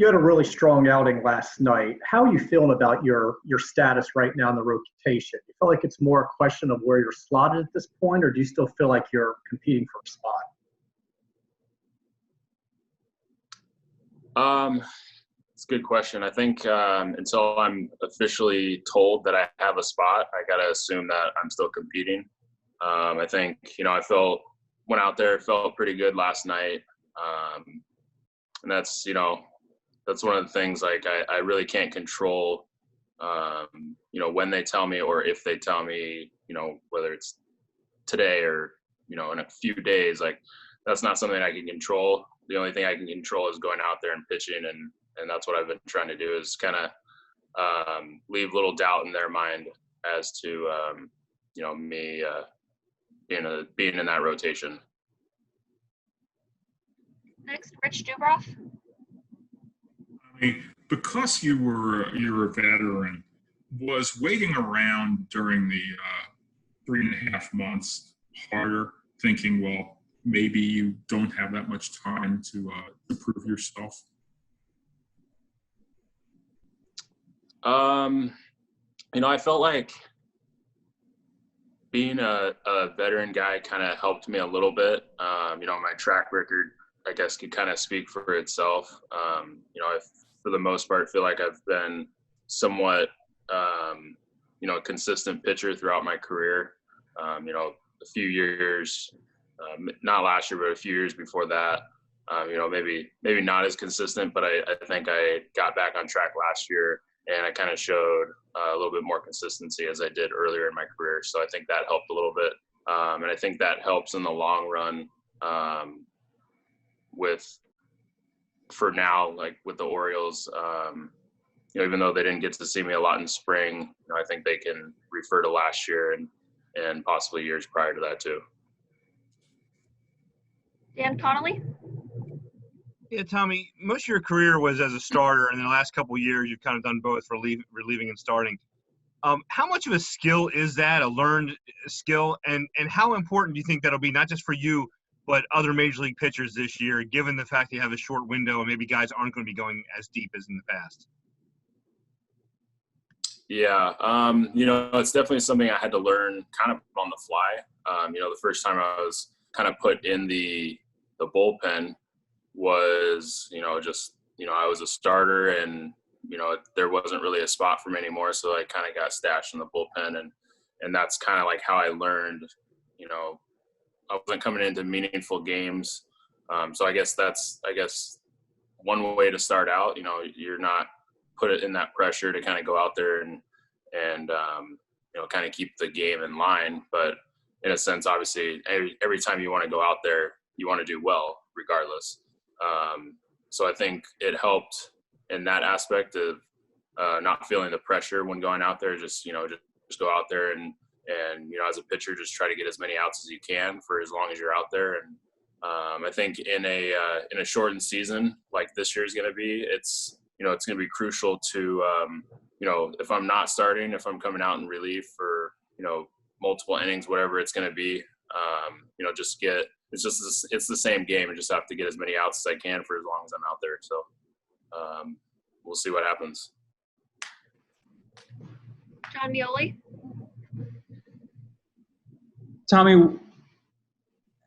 you had a really strong outing last night. How are you feeling about your status right now in the rotation? You feel like it's more a question of where you're slotted at this point, or do you still feel like you're competing for a spot? It's a good question. I think until I'm officially told that I have a spot, I got to assume that I'm still competing. I think, went out there, felt pretty good last night. And that's one of the things, like, I really can't control, when they tell me or if they tell me, whether it's today or, in a few days, like, that's not something I can control. The only thing I can control is going out there and pitching. And that's what I've been trying to do, is kind of leave little doubt in their mind as to, me being in that rotation. Next, Rich Dubroff. Because you're a veteran, was waiting around during the 3.5 months harder, thinking, well, maybe you don't have that much time to prove yourself? I felt like being a veteran guy kind of helped me a little bit. My track record, I guess, could kind of speak for itself. I, for the most part, feel like I've been somewhat, a consistent pitcher throughout my career. A few years, not last year, but a few years before that, maybe not as consistent, but I think I got back on track last year, and I kind of showed a little bit more consistency as I did earlier in my career. So I think that helped a little bit. And I think that helps in the long run for now, like with the Orioles, even though they didn't get to see me a lot in spring, I think they can refer to last year and possibly years prior to that too. Dan Connolly? Yeah, Tommy, most of your career was as a starter, and in the last couple of years, you've kind of done both, relieving and starting. How much of a skill is that, a learned skill, and how important do you think that'll be, not just for you, but other major league pitchers this year, given the fact that you have a short window and maybe guys aren't going to be going as deep as in the past? Yeah, it's definitely something I had to learn kind of on the fly. The first time I was kind of put in the bullpen was, I was a starter, and, there wasn't really a spot for me anymore. So I kind of got stashed in the bullpen, and that's kind of like how I learned, I wasn't coming into meaningful games. So I guess that's one way to start out. You're not put it in that pressure to kind of go out there and kind of keep the game in line. But in a sense, obviously, every time you want to go out there, you want to do well regardless. So I think it helped in that aspect of not feeling the pressure when going out there. Just go out there and as a pitcher, just try to get as many outs as you can for as long as you're out there. And I think in a shortened season like this year is going to be, it's going to be crucial to if I'm not starting, if I'm coming out in relief for multiple innings, whatever it's going to be, it's the same game, and just have to get as many outs as I can for as long as I'm out there. So we'll see what happens. John Mioli? Tommy,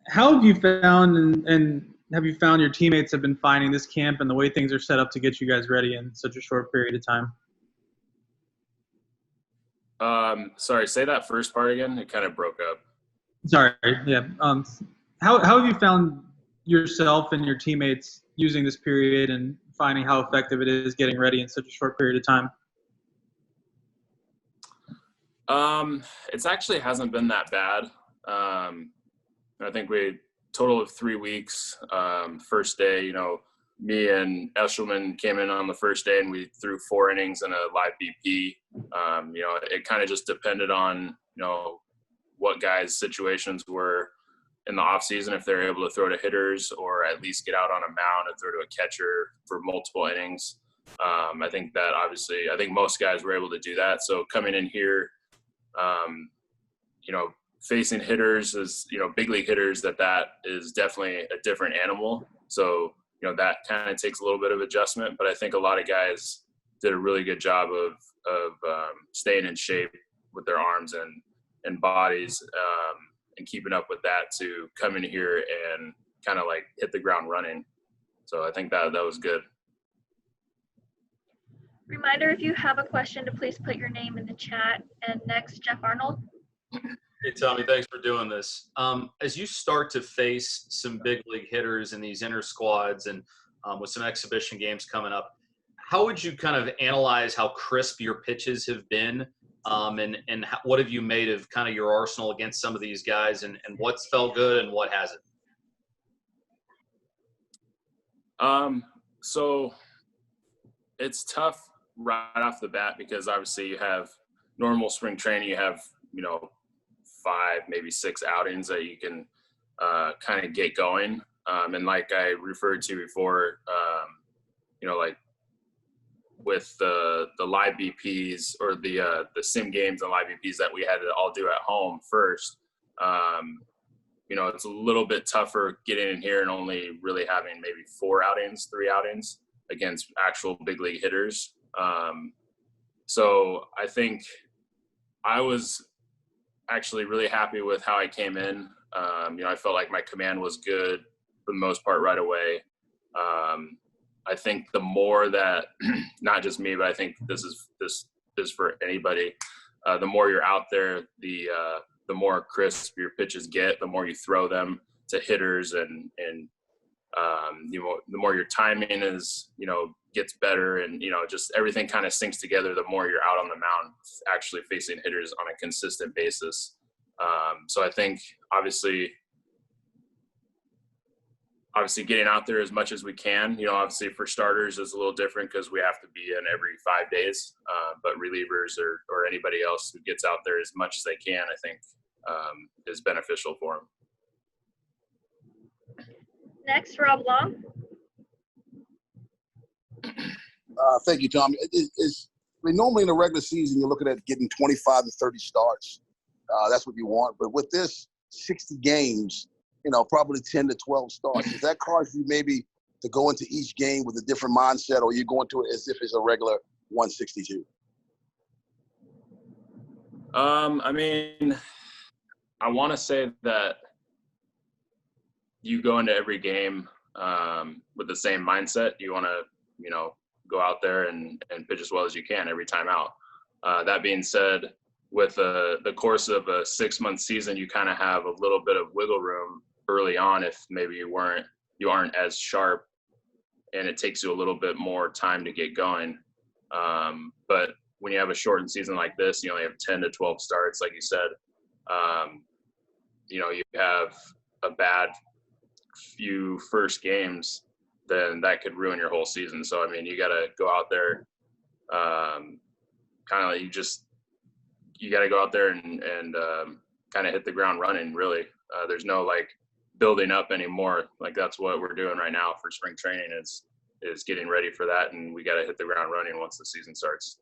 how have you found and have you found your teammates have been finding this camp and the way things are set up to get you guys ready in such a short period of time? Sorry, say that first part again. It kind of broke up. Sorry. Yeah. How have you found yourself and your teammates using this period and finding how effective it is getting ready in such a short period of time? It's actually hasn't been that bad. I think we total of 3 weeks. First day, me and Eshelman came in on the first day, and we threw 4 innings and a live BP. It kind of just depended on, what guys' situations were in the off season, if they're able to throw to hitters or at least get out on a mound and throw to a catcher for multiple innings. I think that obviously, I think most guys were able to do that. So coming in here, facing hitters is, big league hitters, that is definitely a different animal. So, that kind of takes a little bit of adjustment. But I think a lot of guys did a really good job of staying in shape with their arms and bodies, and keeping up with that to come in here and kind of like hit the ground running. So I think that was good. Reminder, if you have a question, to please put your name in the chat. And next, Jeff Arnold. Hey, Tommy, thanks for doing this. As you start to face some big league hitters in these inter squads and with some exhibition games coming up, how would you kind of analyze how crisp your pitches have been? And what have you made of kind of your arsenal against some of these guys, and what's felt good and what hasn't? So it's tough right off the bat because obviously you have normal spring training, you have, 5, maybe 6 outings that you can kind of get going. And like I referred to before, like with the live BPs or the sim games and live BPs that we had to all do at home first, it's a little bit tougher getting in here and only really having maybe 3 outings against actual big league hitters. So I think I was actually really happy with how I came in. I felt like my command was good for the most part right away. I think the more that, not just me, but I think this is for anybody. The more you're out there, the more crisp your pitches get, the more you throw them to hitters, and the more your timing is, gets better, and just everything kind of sinks together. The more you're out on the mound, actually facing hitters on a consistent basis. So I think obviously getting out there as much as we can, obviously for starters is a little different because we have to be in every 5 days, but relievers or anybody else who gets out there as much as they can, I think is beneficial for them. Next, Rob Long. Thank you, Tom. Normally in the regular season, you're looking at getting 25 to 30 starts. That's what you want. But with this 60 games, probably 10 to 12 starts, does that cause you maybe to go into each game with a different mindset, or you go into it as if it's a regular 162? I want to say that you go into every game with the same mindset. You want to, go out there and pitch as well as you can every time out. That being said, with the course of a 6-month season, you kind of have a little bit of wiggle room early on if maybe you aren't as sharp, and it takes you a little bit more time to get going. But when you have a shortened season like this, you only have 10 to 12 starts, like you said. You have a bad few first games, then that could ruin your whole season. So, you got to go out there, kind of like you got to go out there and kind of hit the ground running, really. There's no building up anymore. That's what we're doing right now for spring training is getting ready for that. And we got to hit the ground running once the season starts.